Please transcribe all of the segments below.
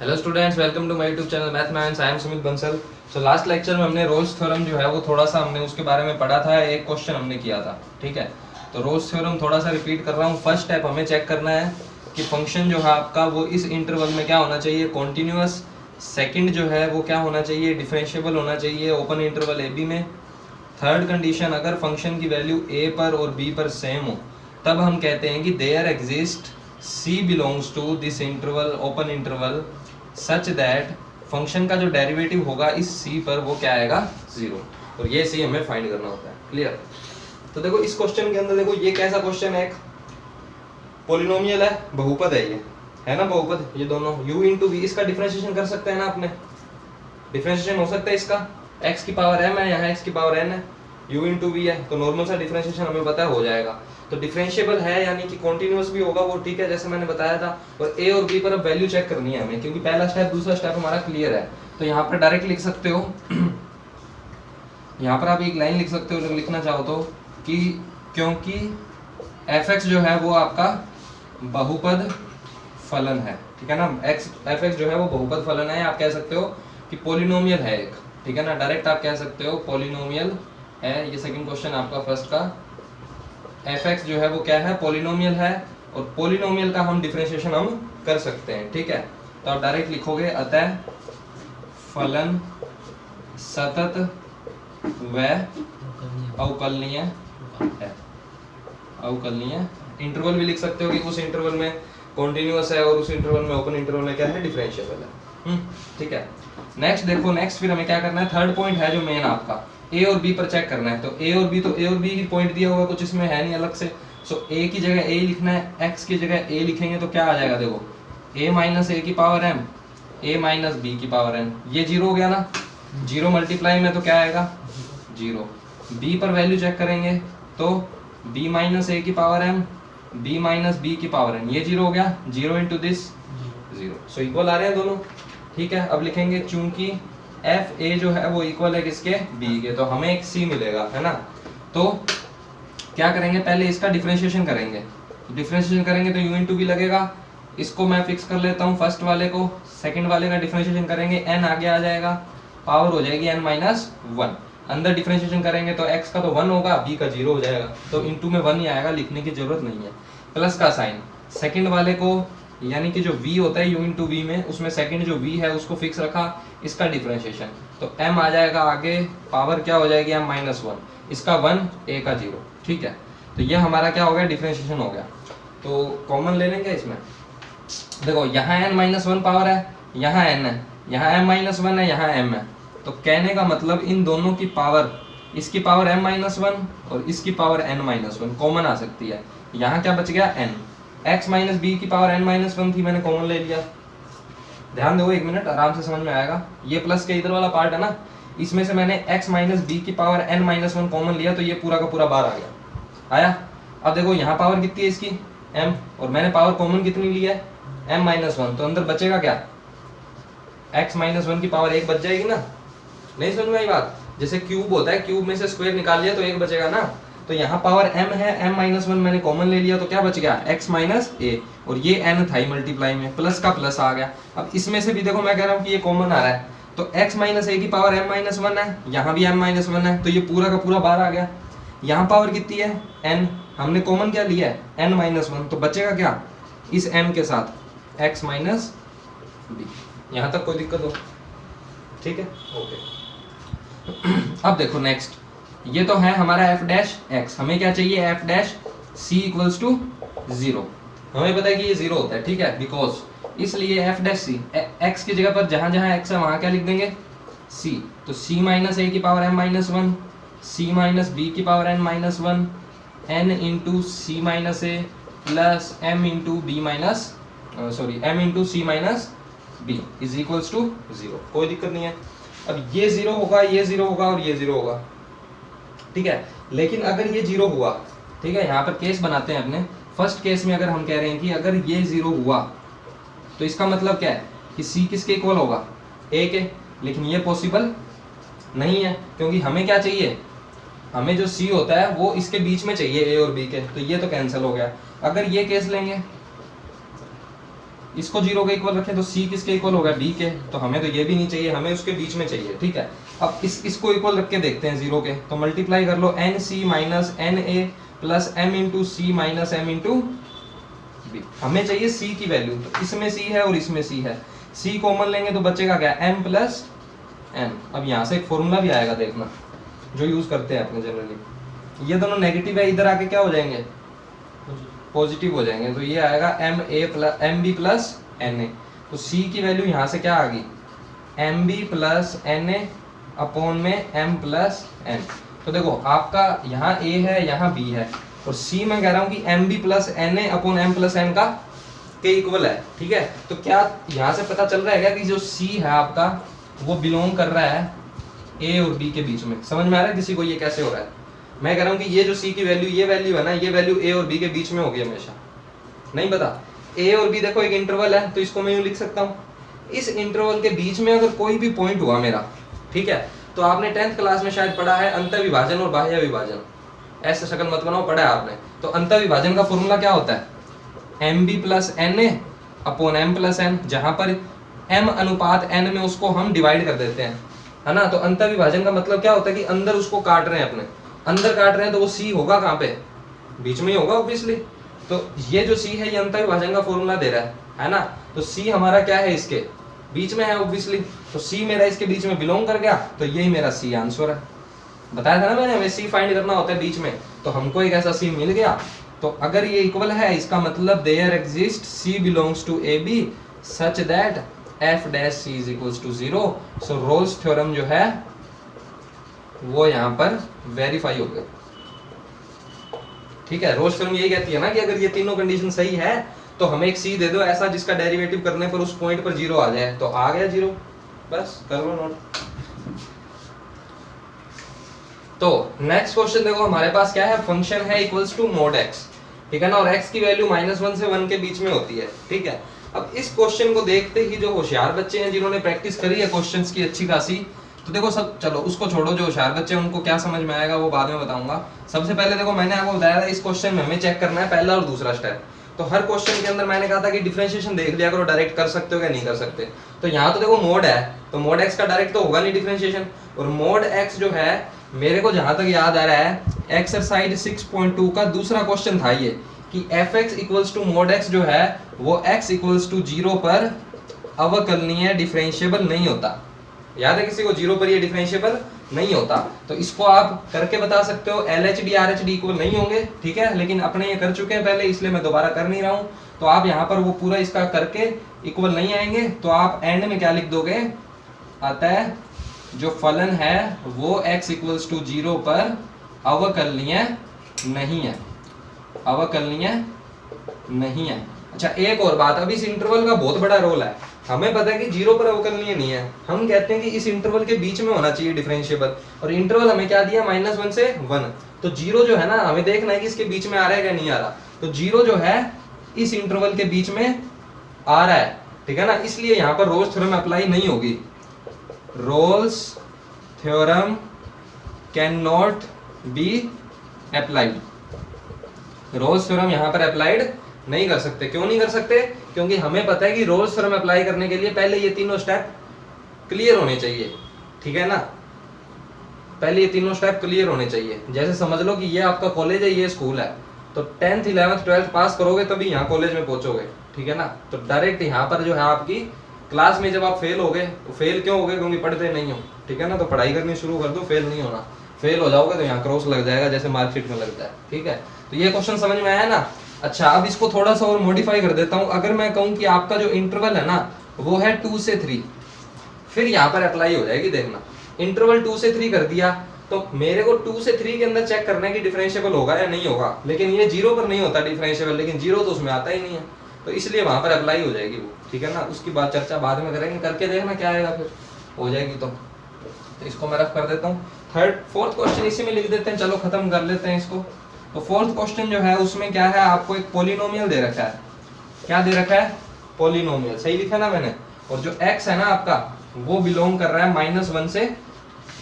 Hello students, welcome to my YouTube channel mathematics. I am Sumit Bansal. So last lecture में हमने roles theorem जो है वो थोड़ा सा हमने उसके बारे में पढ़ा था, एक क्वेश्चन हमने किया था। ठीक है, तो रोल्स थ्योरम थोड़ा सा रिपीट कर रहा हूँ। फर्स्ट स्टेप हमें चेक करना है कि फंक्शन जो है आपका वो इस इंटरवल में क्या होना चाहिए, कॉन्टिन्यूअस। सेकंड जो है वो क्या होना चाहिए, डिफरेंशिएबल होना चाहिए ओपन इंटरवल ए बी में। थर्ड कंडीशन, अगर फंक्शन की वैल्यू ए पर और बी पर सेम हो तब हम कहते हैं कि there exist c belongs to this interval open interval such that function का जो डेरिवेटिव होगा इस c पर वो क्या आएगा, 0। और ये c हमें फाइंड करना होता है। क्लियर? तो देखो इस क्वेश्चन के अंदर देखो ये कैसा क्वेश्चन है, एक पॉलिनोमियल है, बहुपद है, ये है ना बहुपद, ये दोनों u इंटू वी। इसका डिफरेंशिएशन कर सकते हैं ना अपने, डिफरेंशिएशन हो सकता है इसका। x की पावर m है, यहाँ x की पावर n है, u इंटू वी है, तो नॉर्मल सा डिफरेंशिएशन हमें पता हो जाएगा। तो डिफरेंशिएबल है यानी कि कॉन्टिन्यूअस भी होगा वो, ठीक है, जैसे मैंने बताया था। और a और b पर अब वैल्यू चेक करनी है हमें, क्योंकि पहला स्टेप दूसरा स्टेप हमारा क्लियर है। तो यहाँ पर डायरेक्ट लिख सकते हो यहाँ पर आप एक लाइन लिख सकते हो लिखना चाहो तो, कि क्योंकि fx जो है वो आपका बहुपद फलन है, ठीक है ना। fx जो है वो बहुपद फलन है, आप कह सकते हो कि पॉलिनोमियल है एक, ठीक है ना। डायरेक्ट आप कह सकते हो पॉलिनोमियल है। ये सेकंड क्वेश्चन आपका फर्स्ट का, fx जो है वो क्या है, पॉलिनोमियल है। और पॉलिनोमियल का हम डिफरेंशिएशन हम कर सकते हैं, ठीक है। तो आप डायरेक्ट लिखोगे अतः फलन सतत व अवकलनीय है। अवकलनीय इंटरवल भी लिख सकते हो कि उस इंटरवल में कॉन्टिन्यूअस है और उस इंटरवल में ओपन इंटरवल में क्या है, डिफरेंशिएबल है। ठीक है। नेक्स्ट देखो, नेक्स्ट फिर हमें क्या करना है, थर्ड पॉइंट है जो मेन आपका ए और बी पर चेक करना है। तो ए और बी, तो ए और बी की पॉइंट दिया हुआ, कुछ इसमें है नहीं अलग से। सो ए की जगह ए लिखना है, एक्स की जगह ए लिखेंगे तो क्या आ जाएगा, देखो ए माइनस ए की पावर एम, ए माइनस बी की पावर एन। ये 0 हो गया ना, 0 मल्टीप्लाई में तो क्या आएगा, 0। बी पर वैल्यू चेक करेंगे तो बी माइनस ए की power m, b minus b की पावर एन, ये 0 हो गया, 0 इंटू दिस 0। सो इक्वल आ रहे हैं दोनों, ठीक है। अब लिखेंगे चूंकि एफ ए जो है वो इक्वल है किसके, बी के, तो हमें एक सी मिलेगा, है ना। तो क्या करेंगे, पहले इसका डिफरेंशिएशन करेंगे। डिफरेंशिएशन करेंगे तो यू इंटू बी लगेगा। इसको मैं फिक्स कर लेता हूँ फर्स्ट वाले को, सेकंड वाले का डिफरेंशिएशन करेंगे, एन आगे आ जाएगा, पावर हो जाएगी एन माइनस 1। अंदर डिफरेंशिएशन करेंगे तो एक्स का तो 1 होगा, बी का 0 हो जाएगा, तो इंटू में 1 ही आएगा, लिखने की जरूरत नहीं है। प्लस का साइन सेकंड वाले को, यानी कि जो v होता है u इंटू वी में, उसमें सेकंड जो v है उसको फिक्स रखा, इसका डिफरेंशिएशन, तो m आ जाएगा आगे, पावर क्या हो जाएगी m माइनस 1, इसका 1 a का 0, ठीक है। तो ये हमारा क्या हो गया, डिफरेंशिएशन हो गया। तो कॉमन ले लेंगे इसमें, देखो यहाँ n माइनस 1 पावर है, यहाँ n है, यहाँ m माइनस 1 है, यहाँ m है। तो कहने का मतलब इन दोनों की पावर, इसकी पावर m माइनस 1 और इसकी पावर n माइनस 1 कॉमन आ सकती है। यहाँ क्या बच गया, n, x माइनस बी की पावर n माइनस 1 थी, मैंने कॉमन ले लिया। ध्यान दो एक मिनट, आराम से समझ में आएगा। ये प्लस के इधर वाला पार्ट है ना, इसमें से मैंने x माइनस बी की पावर n माइनस 1 कॉमन लिया, तो ये पूरा का पूरा बाहर आ गया, आया। अब देखो यहाँ पावर कितनी है इसकी, m, और मैंने पावर कॉमन कितनी ली है, m माइनस 1, तो अंदर बचेगा क्या, x माइनस 1 की पावर 1 बच जाएगी ना। नहीं समझ में आई बात? जैसे क्यूब होता है, क्यूब में से स्क्वायर निकाल लिया तो 1 बचेगा ना। तो यहाँ पावर m है, m माइनस 1 मैंने कॉमन ले लिया, तो क्या बच गया, x माइनस ए, और ये n था ही मल्टीप्लाई में, प्लस का प्लस आ गया। अब इसमें से भी देखो मैं कह रहा हूँ कि ये कॉमन आ रहा है, तो x माइनस ए की पावर m माइनस 1 है, यहाँ भी m माइनस 1 है, तो ये पूरा का पूरा बाहर आ गया। यहाँ पावर कितनी है, n, हमने कॉमन क्या लिया है, n माइनस 1, तो बचेगा क्या, इस m के साथ x माइनस बी। यहाँ तक कोई दिक्कत हो, ठीक है, ओके। अब देखो नेक्स्ट, ये तो है हमारा f डैश x, हमें क्या चाहिए, f dash c equals to 0। हमें पता है कि ये 0 होता है, ठीक है, बिकॉज, इसलिए f डैश c, x की जगह पर जहां जहां x है वहां क्या लिख देंगे, c। तो c माइनस a की power m minus 1, c minus b की power n minus 1, n into c minus a plus m into b minus, sorry m into c minus b is equals to 0। कोई दिक्कत नहीं है। अब ये 0 होगा, ये 0 होगा और ये 0 होगा, ठीक है। लेकिन अगर ये 0 हुआ, ठीक है, यहाँ पर केस बनाते हैं अपने। फर्स्ट केस में अगर हम कह रहे हैं कि अगर ये 0 हुआ तो इसका मतलब क्या है कि c किसके इक्वल होगा, a के। लेकिन ये पॉसिबल नहीं है, क्योंकि हमें क्या चाहिए, हमें जो c होता है वो इसके बीच में चाहिए a और b के, तो ये तो कैंसिल हो गया। अगर ये केस लेंगे, इसको 0 के इक्वल रखें तो c किसके इक्वल होगा, b के। तो हमें तो ये भी नहीं चाहिए, हमें उसके बीच में चाहिए, ठीक है। अब इसको इक्वल रख के देखते हैं 0 के, तो मल्टीप्लाई कर लो nc minus na plus m into C minus m into B. हमें चाहिए c की वैल्यू, तो इसमें c है और इसमें c है, c कॉमन लेंगे तो बचेगा क्या, m प्लस n। अब यहाँ से एक फॉर्मूला भी आएगा देखना, जो यूज करते हैं अपने जनरली, ये दोनों नेगेटिव है, इधर आके क्या हो जाएंगे, पॉजिटिव हो जाएंगे। तो ये आएगा M B plus N A. तो सी की वैल्यू यहाँ से क्या आ गई, M B plus N A upon में एम प्लस एन। तो देखो आपका यहाँ ए है, यहाँ बी है, और सी मैं कह रहा हूँ कि m B plus N A upon m plus n का के इक्वल है, ठीक है। तो क्या यहाँ से पता चल रहा है क्या कि जो सी है आपका वो बिलोंग कर रहा है ए और बी के बीच में। समझ में आ रहा है किसी को ये कैसे हो रहा है? मैं कह रहा हूँ कि ये जो सी की वैल्यू, ये वैल्यू है ना, ये वैल्यू ए और बी के बीच में होगी हमेशा, नहीं पता। ए और बी देखो एक इंटरवल है, तो इसको मैं यूं लिख सकता हूँ, इस इंटरवल के बीच में अगर कोई भी पॉइंट हुआ मेरा, ठीक है, तो आपने 10th क्लास में शायद पढ़ा है अंतर विभाजन और बाह्य विभाजन, ऐसे शक्ल मत बनाओ, पढ़ा है आपने। तो अंतर विभाजन का फॉर्मूला क्या होता है, m B plus N A upon m plus n, जहां पर m अनुपात n में उसको हम डिवाइड कर देते हैं, है ना। तो अंतर विभाजन का मतलब क्या होता है कि अंदर उसको काट रहे हैं, अपने अंदर काट रहे हैं, तो वो c होगा कहाँ पे, बीच में ही होगा ऑब्वियसली। तो ये जो c है ये अंतर विभाजन का फॉर्मूला दे रहा है ना। तो c हमारा क्या है, इसके बीच में है ऑब्वियसली, तो c मेरा इसके बीच में बिलोंग कर गया, तो यही मेरा c आंसर है। बताया था ना मैंने, हमें c फाइंड करना होता है बीच में, तो हमको एक ऐसा c मिल गया। तो अगर ये इक्वल है, इसका मतलब there exist c belongs to a b such that f dash c is equals to 0। So Rolle's theorem जो है वो यहाँ पर वेरीफाई हो गया, ठीक है। रोल्स थ्योरम यही कहती है ना कि अगर ये तीनों कंडीशन सही है तो हमें एक c दे दो ऐसा जिसका डेरिवेटिव करने पर उस पॉइंट पर 0 आ जाए, तो आ गया 0, बस कर लो नोट। तो नेक्स्ट क्वेश्चन देखो हमारे पास क्या है, फंक्शन है इक्वल्स टू मोड x, ठीक है ना, और x की वैल्यू -1 से 1 के बीच में होती है, ठीक है। अब इस क्वेश्चन को देखते ही जो होशियार बच्चे हैं, जिन्होंने प्रैक्टिस करी है क्वेश्चंस की अच्छी खासी, तो देखो सब, चलो उसको छोड़ो, जो होशियार बच्चे हैं उनको क्या समझ में आएगा वो बाद में बताऊंगा। सबसे पहले देखो मैंने आपको बताया था इस क्वेश्चन में हमें चेक करना है पहला और दूसरा स्टेप। तो हर क्वेश्चन के अंदर मैंने कहा था कि डिफरेंशिएशन देख लिया करो, डायरेक्ट कर सकते हो या नहीं कर सकते। तो यहाँ तो देखो मोड है, तो मोड x का डायरेक्ट तो होगा नहीं डिफरेंशिएशन, और मोड x जो है मेरे को जहां तक याद आ रहा है एक्सरसाइज 6.2 का दूसरा क्वेश्चन था ये, कि fx equals to mod x जो है वो x इक्वल्स टू 0 पर अवकलनीय डिफरेंशिएबल नहीं होता। याद है किसी को, 0 पर ये डिफरेंशिएबल नहीं होता। तो इसको आप करके बता सकते हो, LHD RHD इक्वल नहीं होंगे, ठीक है, लेकिन अपने ये कर चुके हैं पहले, इसलिए मैं दोबारा कर नहीं रहा हूँ। तो आप यहाँ पर वो पूरा इसका करके इक्वल नहीं आएंगे, तो आप एंड में क्या लिख दोगे, अतः जो फलन है वो x इक्वल्स टू 0 पर अवकलनीय नहीं है, अवकलनीय नहीं है। अच्छा एक और बात, अब इस इंटरवल का बहुत बड़ा रोल है। हमें पता है कि 0 पर अवकलनीय नहीं है, हम कहते हैं कि इस इंटरवल के बीच में होना चाहिए डिफरेंशिएबल, और इंटरवल हमें क्या दिया, -1 से 1। तो 0 जो है ना, हमें देखना है कि इसके बीच में आ रहा है या नहीं आ रहा। तो 0 जो है इस इंटरवल के बीच में आ रहा है, ठीक है ना, इसलिए यहाँ पर रोल्स थ्योरम अप्लाई नहीं होगी। Rolle's theorem can not be applied, Rolle's theorem यहाँ पर अप्लाइड नहीं कर सकते। क्यों नहीं कर सकते, क्योंकि हमें पता है कि रोल्स थ्योरम अप्लाई करने के लिए पहले ये तीनों स्टेप क्लियर होने चाहिए, ठीक है ना, पहले ये तीनों स्टेप क्लियर होने चाहिए। जैसे समझ लो कि ये आपका कॉलेज है, ये स्कूल है, तो 10th 11th 12th पास करोगे तभी यहाँ कॉलेज में पहुंचोगे, ठीक है ना। तो डायरेक्ट यहाँ पर जो है आपकी क्लास में जब आप फेल हो गए, तो फेल क्यों हो गए, क्योंकि पढ़ते नहीं हो, ठीक है ना। तो पढ़ाई करनी शुरू कर दो, फेल नहीं होना, फेल हो जाओगे तो यहाँ क्रॉस लग जाएगा जैसे मार्कशीट में लगता है, ठीक है। तो ये क्वेश्चन समझ में आया ना। अच्छा अब इसको थोड़ा सा और मॉडिफाई कर देता हूँ। अगर मैं कहूँ कि आपका जो इंटरवल है ना वो है 2 से 3, फिर यहाँ पर अप्लाई हो जाएगी, देखना इंटरवल 2 से 3 कर दिया, तो मेरे को 2 से 3 के अंदर चेक करना है कि डिफरेंशिएबल होगा या नहीं होगा। लेकिन ये 0 पर नहीं होता डिफरेंशिएबल, लेकिन 0 तो उसमें आता ही नहीं है, तो इसलिए वहां पर अप्लाई हो जाएगी वो, ठीक है ना। उसकी बात चर्चा बाद में करेंगे, करके देखना क्या आएगा, फिर हो जाएगी। तो इसको मैं रफ कर देता हूँ। फोर्थ क्वेश्चन इसी में लिख देते हैं, चलो खत्म कर लेते हैं इसको। तो फोर्थ क्वेश्चन जो है उसमें क्या है, आपको एक पॉलिनोमियल दे रखा है। क्या दे रखा है, पॉलिनोमियल, सही लिखा ना मैंने। और जो x है ना आपका वो बिलोंग कर रहा है -1 से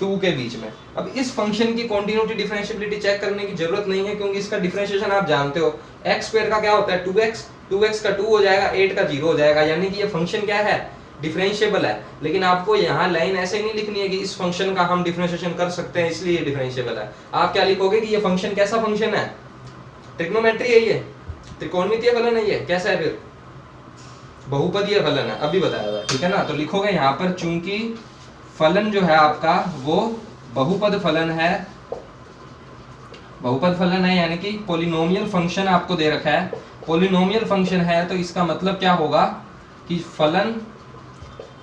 2 के बीच में। अब इस फंक्शन की कॉन्टिन्यूटी डिफरेंशिएबिलिटी चेक करने की जरूरत नहीं है, क्योंकि इसका डिफरेंशिएशन आप जानते हो। x स्क्वायर का क्या होता है 2x, 2x का 2 हो जाएगा, 8 का 0 हो जाएगा, यानी कि ये फंक्शन क्या है, डिफरेंशिएबल है। लेकिन आपको यहाँ लाइन ऐसे नहीं लिखनी है कि इस फंक्शन का हम डिफरेंशिएशन कर सकते हैं इसलिए ये डिफरेंशिएबल है। आप क्या लिखोगे कि ये फंक्शन कैसा फंक्शन है, ट्रिग्नोमेट्री है, ये त्रिकोणमितीय फलन है, ये कैसा है, फिर बहुपदीय फलन है, अभी बताया हुआ है, ठीक है ना। तो लिखोगे यहाँ पर चूंकि फलन जो है आपका वो बहुपद फलन है, बहुपद फलन है यानी कि पॉलिनोमियल फंक्शन आपको दे रखा है, पॉलिनोमियल फंक्शन है, तो इसका मतलब क्या होगा कि फलन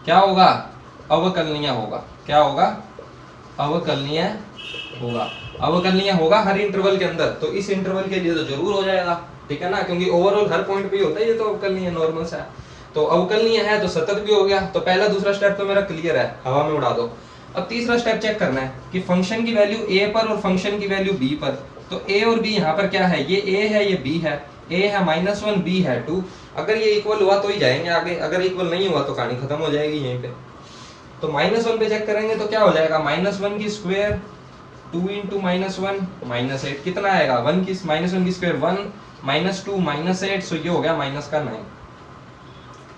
क्या होगा, अवकलनीय होगा। क्या होगा, अवकलनीय होगा। अवकलनीय होगा हर इंटरवल के अंदर, तो इस इंटरवल के लिए तो जरूर हो जाएगा, ठीक है ना, क्योंकि ओवरऑल हर पॉइंट पे ही होता है, ये तो अवकलनीय नॉर्मल सा है। तो अवकलनीय है तो सतत भी हो गया। तो पहला दूसरा स्टेप तो मेरा क्लियर है, हवा में उड़ा दो। अब तीसरा स्टेप चेक करना है कि फंक्शन की वैल्यू a पर और फंक्शन की वैल्यू b पर। तो a और b यहाँ पर क्या है, ये a है, ये b है, a है -1, b है 2। अगर ये इक्वल हुआ तो ही जाएंगे आगे, अगर इक्वल नहीं हुआ तो कहानी खत्म हो जाएगी यहीं पे। तो -1 पे चेक करेंगे तो क्या हो जाएगा, -1 की स्क्वायर 2 × -1 -8, कितना आएगा, -1 की स्क्वायर 1 -2 -8, सो ये हो गया -9।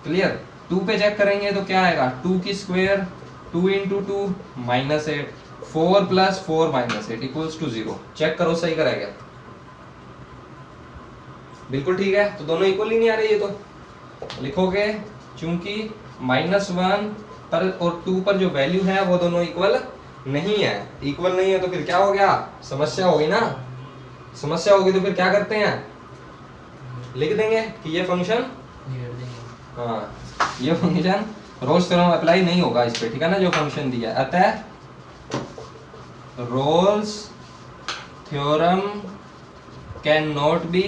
क्लियर। 2 पे चेक करेंगे तो क्या आएगा, 2 की स्क्वायर 2 × 2 -8, 4 + 4 -8 = 0। चेक करो सही करा क्या, बिल्कुल ठीक है। तो दोनों इक्वल ही नहीं आ रही है, तो लिखोगे चूंकि -1 पर और 2 पर जो वैल्यू है वो दोनों इक्वल नहीं है। इक्वल नहीं है तो फिर क्या हो गया, समस्या होगी ना। समस्या होगी तो फिर क्या करते हैं, लिख देंगे कि ये फंक्शन, हाँ ये फंक्शन रोल्स थ्योरम अप्लाई नहीं होगा इस पे, ठीक है ना, जो फंक्शन दिया है। अतः Rolle's theorem can not be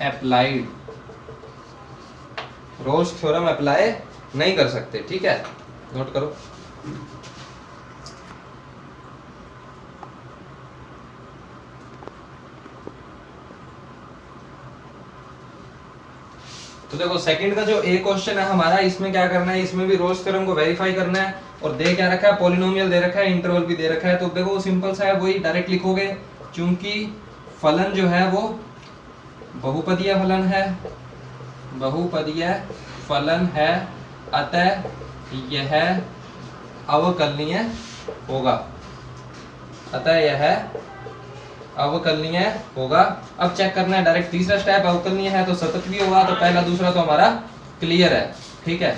applied, Rolle's theorem apply नहीं कर सकते, ठीक है, नोट करो। तो देखो सेकंड का जो ए क्वेश्चन है हमारा, इसमें क्या करना है, इसमें भी रोल्स थ्योरम को वेरीफाई करना है। और दे क्या रखा है, पॉलिनोमियल दे रखा है, इंटरवल भी दे रखा है। तो देखो सिंपल सा है, वही डायरेक्ट लिखोगे चूंकि फलन जो है वो बहुपदीय फलन है, बहुपदीय फलन है, अतः यह अवकलनीय होगा, अतः यह अवकलनीय होगा। अब चेक करना है डायरेक्ट, तीसरा स्टेप अवकलनीय है तो सतत भी होगा। तो पहला दूसरा तो हमारा क्लियर है, ठीक है।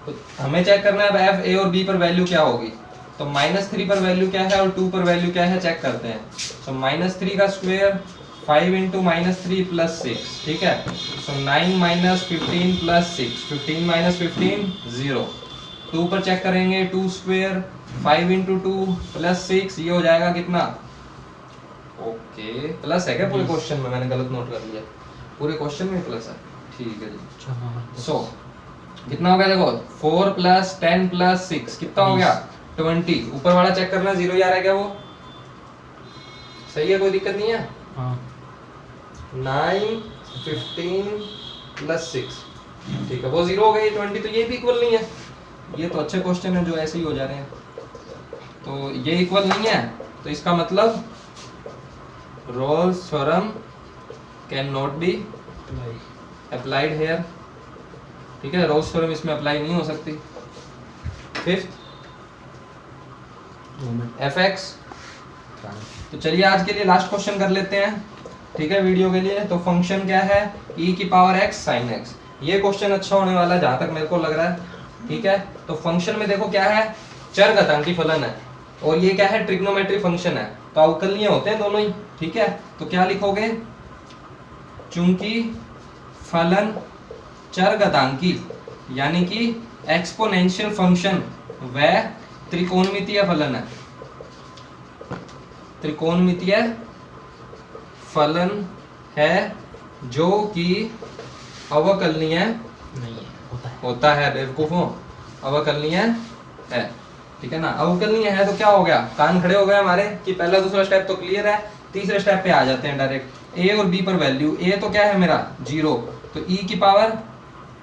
तो हमें चेक करना है f a और b पर वैल्यू क्या होगी। तो -3 पर वैल्यू क्या है और 2 पर वैल्यू क्या है, चेक करते हैं। तो -3 का स्क्वायर 5 × -3 + 6, ठीक है। सो 9 - 15 + 6, 15 - 15 0। 2 पर चेक करेंगे, 2 स्क्वायर 5 × 2 + 6, ये हो जाएगा कितना, ओके प्लस है क्या पूरे क्वेश्चन में, मैंने गलत नोट कर लिया, पूरे क्वेश्चन में प्लस है, ठीक है जी। सो कितना हो गया, देखो 4 + 10 + 6 कितना हो गया 20। ऊपर वाला चेक करना 0 ही आ रहा है क्या, वो सही है, कोई दिक्कत नहीं है। 9 15 + 6, ठीक है, वो 0 हो गई 20, तो ये भी इक्वल नहीं है। ये तो अच्छे क्वेश्चन है जो ऐसे ही हो जा रहे हैं। तो ये इक्वल नहीं है, तो इसका मतलब Rolle's theorem can not be applied here, ठीक है, रोल्स थ्योरम इसमें अप्लाई नहीं हो सकती। Fifth fx। तो चलिए आज के लिए लास्ट क्वेश्चन कर लेते हैं, ठीक है, वीडियो के लिए। तो फंक्शन क्या है, e⁻x sin x। ये क्वेश्चन अच्छा होने वाला है जहां तक मेरे को लग रहा है, ठीक है। तो फंक्शन में देखो क्या है, चरघातांकी फलन है और ये क्या है, ट्रिग्नोमेट्री फंक्शन है, तो अवकलनीय होते हैं दोनों ही, ठीक है। तो क्या लिखोगे, चूंकि फलन चरघातांकी यानी कि एक्सपोनेंशियल फंक्शन वह त्रिकोणमितीय फलन है, त्रिकोणमितीय फलन है जो कि अवकलनीय नहीं होता है, बेवकूफों, अवकलनीय है, ठीक है ना। अवकलनीय है तो क्या हो गया, कान खड़े हो गए हमारे कि पहला दूसरा स्टेप तो क्लियर है। तीसरे स्टेप पे आ जाते हैं डायरेक्ट। a और b पर वैल्यू, a तो क्या है मेरा 0, तो e⁻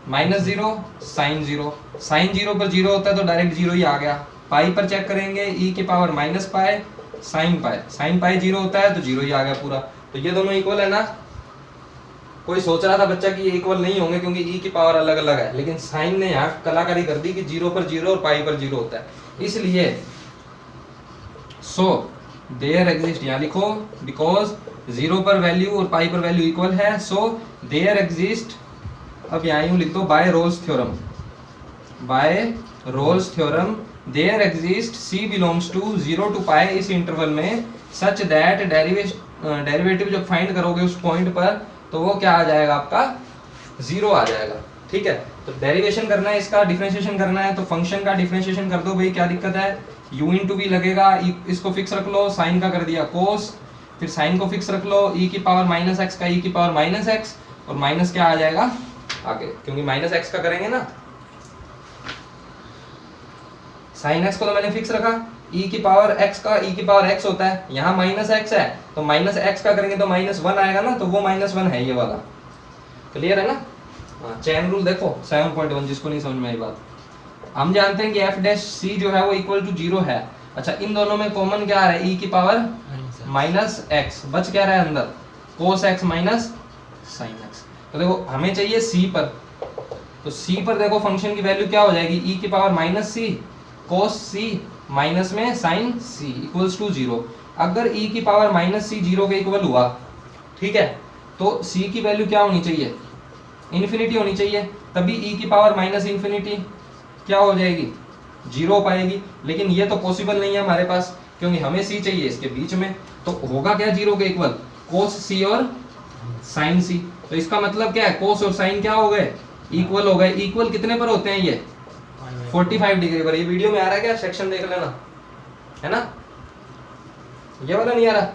-0 sin 0, sin 0 पर 0 होता है तो डायरेक्ट 0 ही आ गया। पाई पर चेक करेंगे e की पावर -पाई sin पाई, sin पाई 0 होता है तो 0 ही आ गया पूरा। तो ये दोनों इक्वल है ना। कोई सोच रहा था बच्चा कि ये इक्वल नहीं होंगे क्योंकि e की पावर अलग अलग है, लेकिन साइन ने यहाँ कलाकारी कर दी कि 0 पर 0 और पाई पर 0 होता है, इसलिए सो देयर एग्जिस्ट, यहाँ लिखो बिकॉज 0 पर वैल्यू और पाई पर वैल्यू इक्वल है, सो देयर एग्जिस्ट, अब यहाँ यूं लिख दो by Rolle's theorem, by Rolle's theorem there exist c belongs to 0 to pi इस इंटरवल में सच दैट डेरिवेटिव जब फाइंड करोगे उस पॉइंट पर तो वो क्या आ जाएगा आपका 0 आ जाएगा। ठीक है, तो डेरिवेशन करना है, इसका डिफरेंशिएशन करना है, तो फंक्शन का डिफरेंशिएशन कर दो भाई, क्या दिक्कत है, u इंटू वी लगेगा, इसको फिक्स रख लो, साइन का कर दिया कोस, फिर साइन को फिक्स रख लो, e की पावर -x का e की पावर -x और माइनस क्या आ जाएगा आगे, क्योंकि -x का करेंगे ना, साइन x को तो मैंने फिक्स रखा, e की पावर x का e की पावर x होता है, यहाँ -x है तो -x का करेंगे तो -1 आएगा ना, तो वो -1 है ये वाला। क्लियर है ना। हाँ, चेन रूल देखो 7.1, जिसको नहीं समझ में आई बात। हम जानते हैं कि f डैश c जो है वो इक्वल टू 0 है। अच्छा, इन दोनों में कॉमन क्या है, e की पावर -x, बच क्या रहा है अंदर, cos x minus sin x। तो देखो हमें चाहिए c पर, तो c पर देखो फंक्शन की वैल्यू क्या हो जाएगी, e की power -c cos c minus में sin c इक्वल्स टू 0। अगर e की पावर -c 0 के इक्वल हुआ, ठीक है, तो c की वैल्यू क्या होनी चाहिए, इन्फिनिटी होनी चाहिए, तभी e की पावर -∞ क्या हो जाएगी, 0 हो पाएगी। लेकिन ये तो पॉसिबल नहीं है हमारे पास, क्योंकि हमें c चाहिए इसके बीच में, तो होगा क्या 0 के इक्वल, cos c और sin c। तो इसका मतलब क्या है, cos और sin क्या हो गए, इक्वल हो गए। इक्वल कितने पर होते हैं ये, 45 डिग्री पर। ये वीडियो में आ रहा है क्या, सेक्शन देख लेना, है ना, ये वाला नहीं आ रहा,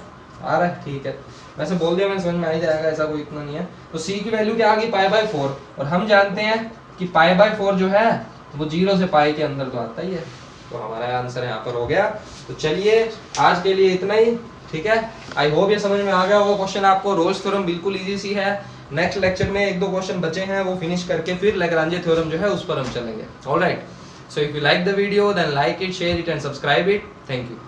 आ रहा है, ठीक है, वैसे बोल दिया मैंने, समझ में आ ही जाएगा, ऐसा कोई इतना नहीं है। तो c की वैल्यू क्या आ गई, π/4, और हम जानते हैं कि π/4 जो है वो 0 से पाई के अंदर तो आता ही है, तो हमारा आंसर यहाँ पर हो गया। तो चलिए आज के लिए इतना ही, ठीक है। आई होप ये समझ में आ गया वो क्वेश्चन आपको। रोल्स थ्योरम बिल्कुल इजी सी है। नेक्स्ट लेक्चर में 1-2 क्वेश्चन बचे हैं, वो फिनिश करके फिर लैग्रांजे थ्योरम जो है उस पर हम चलेंगे। Alright, so if you like the video then like it, share it and subscribe it. Thank you.